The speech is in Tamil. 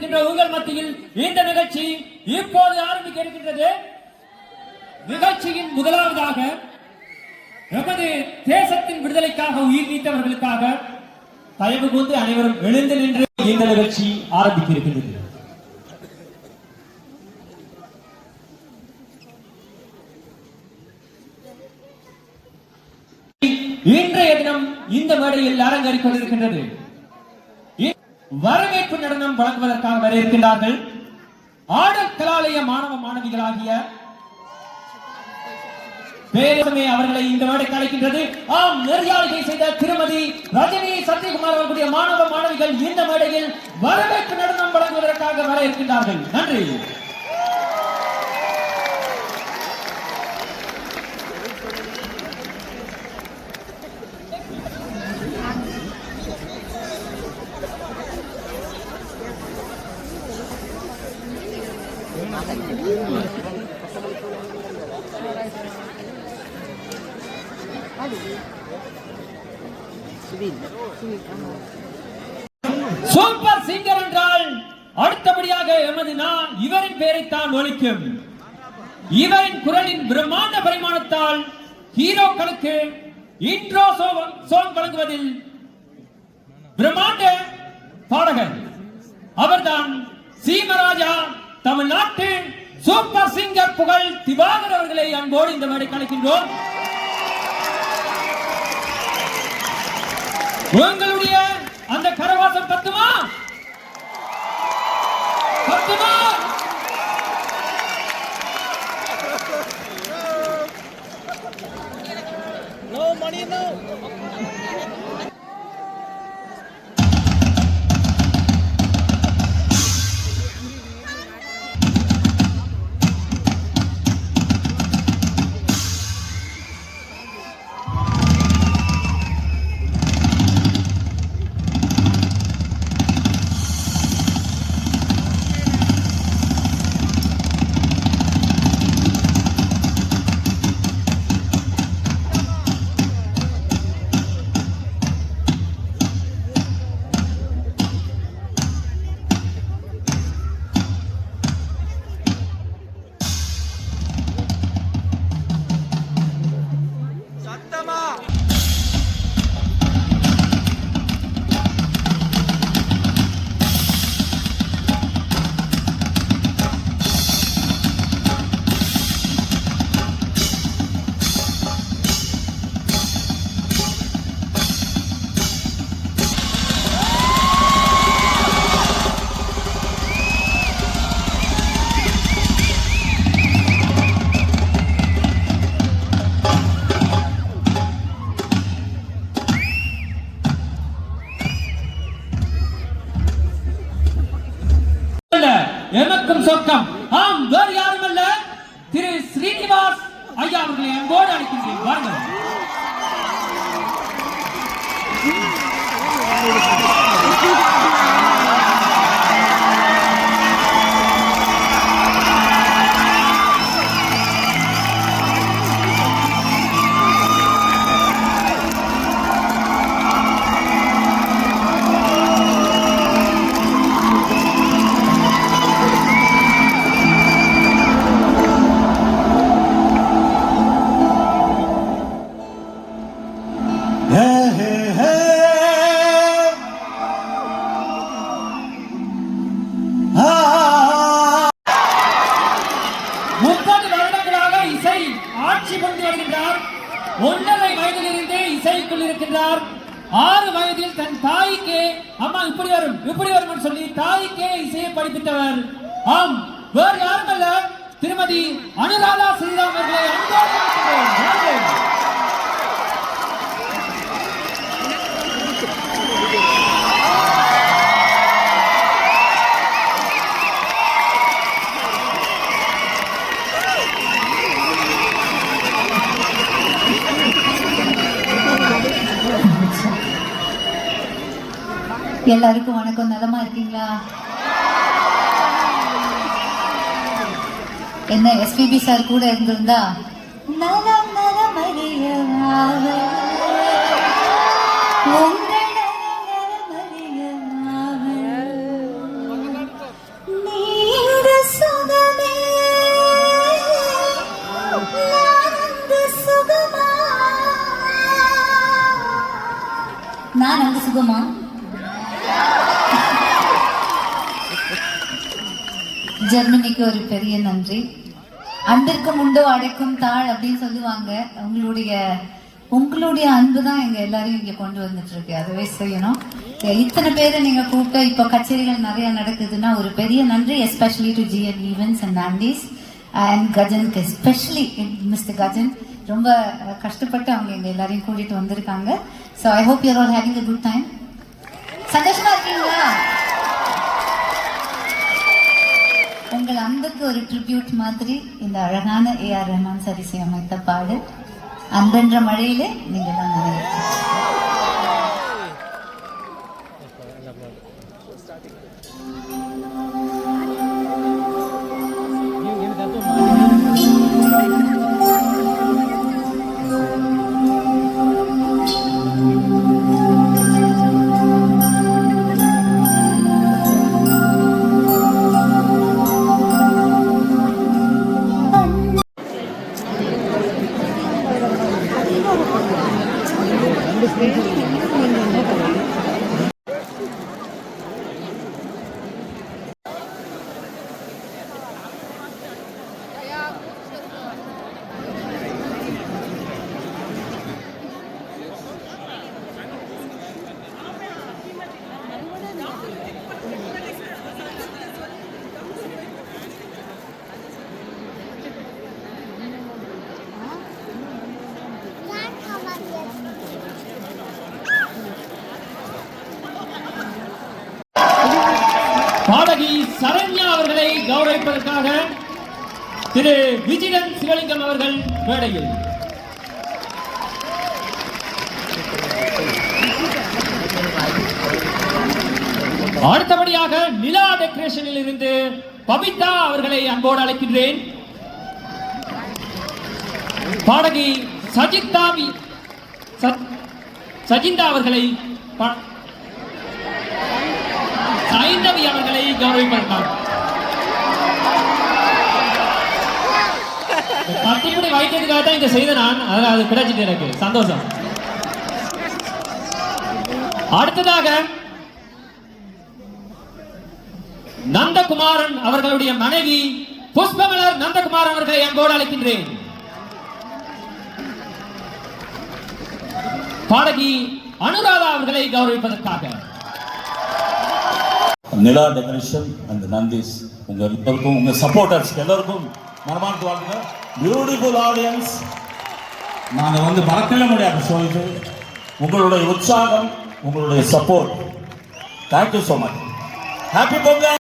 கொண்டிருக்கின்ற உங்கள் மத்தியில் இந்த நிகழ்ச்சி இப்போது ஆரம்பிக்க இருக்கின்றது. நிகழ்ச்சியின் முதலாவதாக எமது தேசத்தின் விடுதலைக்காக உயிர் நீத்தவர்களுக்காக தயவு கூர்ந்து அனைவரும் எழுந்து நின்று இந்த நிகழ்ச்சி ஆரம்பிக்க இருக்கின்றது. இன்றைய தினம் இந்த மேடையில் அரங்கேறிக் கொண்டிருக்கின்றது. வரவேற்பு நடனம் வழங்குவதற்காக வர இருக்கின்றார்கள் ஆடல் கலாலய மாணவ மாணவிகளாகிய பேரமே அவர்களை இந்த மேடைக்கு அழைக்கின்றது. ஆம், நெறியாளுகை செய்த திருமதி ரஜினி சத்யகுமார் அவர்களுடைய மாணவ மாணவிகள் இந்த மேடையில் வரவேற்பு நடனம் வழங்குவதற்காக வர இருக்கின்றார்கள். நன்றி. சூப்பர் சிங்கர் என்றால் அடுத்தபடியாக எமது நான் இவரின் பெயரைத்தான் ஒலிக்கும். இவரின் குரலின் பிரம்மாண்ட பரிமாணத்தால் ஹீரோக்களுக்கு இன்ட்ரோ சாங் வழங்குவதில் பிரம்மாண்ட பாடகர் அவர்தான் சீமராஜா. தமிழ்நாட்டு சூப்பர் சிங்கர் புகழ் திவாகர் அவர்களை அன்போடு இந்த மேடை கலைக்கின்றோம். உங்களுடைய அந்த கரவாசம் பத்துமா? பத்துமா? No money, no. எமக்கும் சொர்க்கம். ஆம், வேறு யாரும் அல்ல, திரு ஸ்ரீனிவாஸ் ஐயா அவர்களை அன்போடு அழைக்கின்றேன். வாருங்கள். ஒன்றரை வயதிலிருந்தே இசைக்குள் இருக்கின்றார். 6 வயதில் தன் தாய்க்கே அம்மா இப்படி வரும் சொல்லி தாய்க்கே இசையை படிப்பித்தவர். ஆம், வேறு யாரும் அல்ல, திருமதி அனுராதா ஸ்ரீராம் அவர்களை அன்போடு எல்லாருக்கும் வணக்கம். நலமா இருக்கீங்களா? என்ன எஸ்பிபி சார் கூட இருந்திருந்தா நலம் நலமறியவாக நான் அங்கு சுகமா? ஜெர்மனிக்கு ஒரு பெரிய நன்றி. அன்பிற்கும் உண்டோ அடைக்கும் தாழ் அப்படின்னு சொல்லுவாங்க. உங்களுடைய அன்பு தான் எங்க எல்லாரையும் இங்க கொண்டு வந்துட்டு இருக்கு. அதுவே செய்யணும். இத்தனை பேரை நீங்க கூப்பிட்ட இப்ப கச்சேரிகள் நிறைய நடக்குதுன்னா ஒரு பெரிய நன்றி. Especially to GN events and aunties and கஜனுக்கு, எஸ்பெஷலி மிஸ்டர் கஜன் ரொம்ப கஷ்டப்பட்டு அவங்க எங்க எல்லாரையும் கூட்டிட்டு வந்திருக்காங்க. So I hope you're all having a good time. சந்தோஷமா இருக்கீங்களா? உங்கள் அன்புக்கு ஒரு ட்ரிபியூட் மாதிரி இந்த அழகான AR ரஹ்மான் சார் இசையமைத்த பாடு அன்பென்ற மழையிலே நீங்க தான் நிறைய. பாடகி சரண்யா அவர்களை கௌரவிப்பதற்காக திரு விஜிதன் சிவலிங்கம் அவர்கள் மேடையில். அடுத்தபடியாக நிலா டெக்கரேஷனில் இருந்து பபிதா அவர்களை அன்போடு அழைக்கின்றேன். பாடகி சஜிந்தா அவர்களை சைந்தவி அவர்களை கௌரவிப்பார்கள். கத்திப்படி வைக்கிறதுக்காக தான் இங்க செய்த நான், அதனால அது கிடைச்சிட்டு எனக்கு சந்தோஷம். அடுத்ததாக நந்தகுமாரன் அவர்களுடைய மனைவி புஷ்பமலர் நந்தகுமார் அவர்களை அன்போடு அழைக்கின்றேன். பாடகி அனுராதா அவர்களை கௌரவிப்பதற்காக நிலா டெக்கரேஷன் அண்ட் நந்திஸ் உங்க எல்லாருக்கும், உங்க சப்போர்ட்டர்ஸ் எல்லாருக்கும் மனமார்ந்த வாழ்த்துக்கள். பியூட்டிஃபுல் ஆடியன்ஸ், நாங்க மறக்கவே முடியாது ஷோ இது. உங்களுடைய உற்சாகம், உங்களுடைய support, thank you so much. Happy Pongal.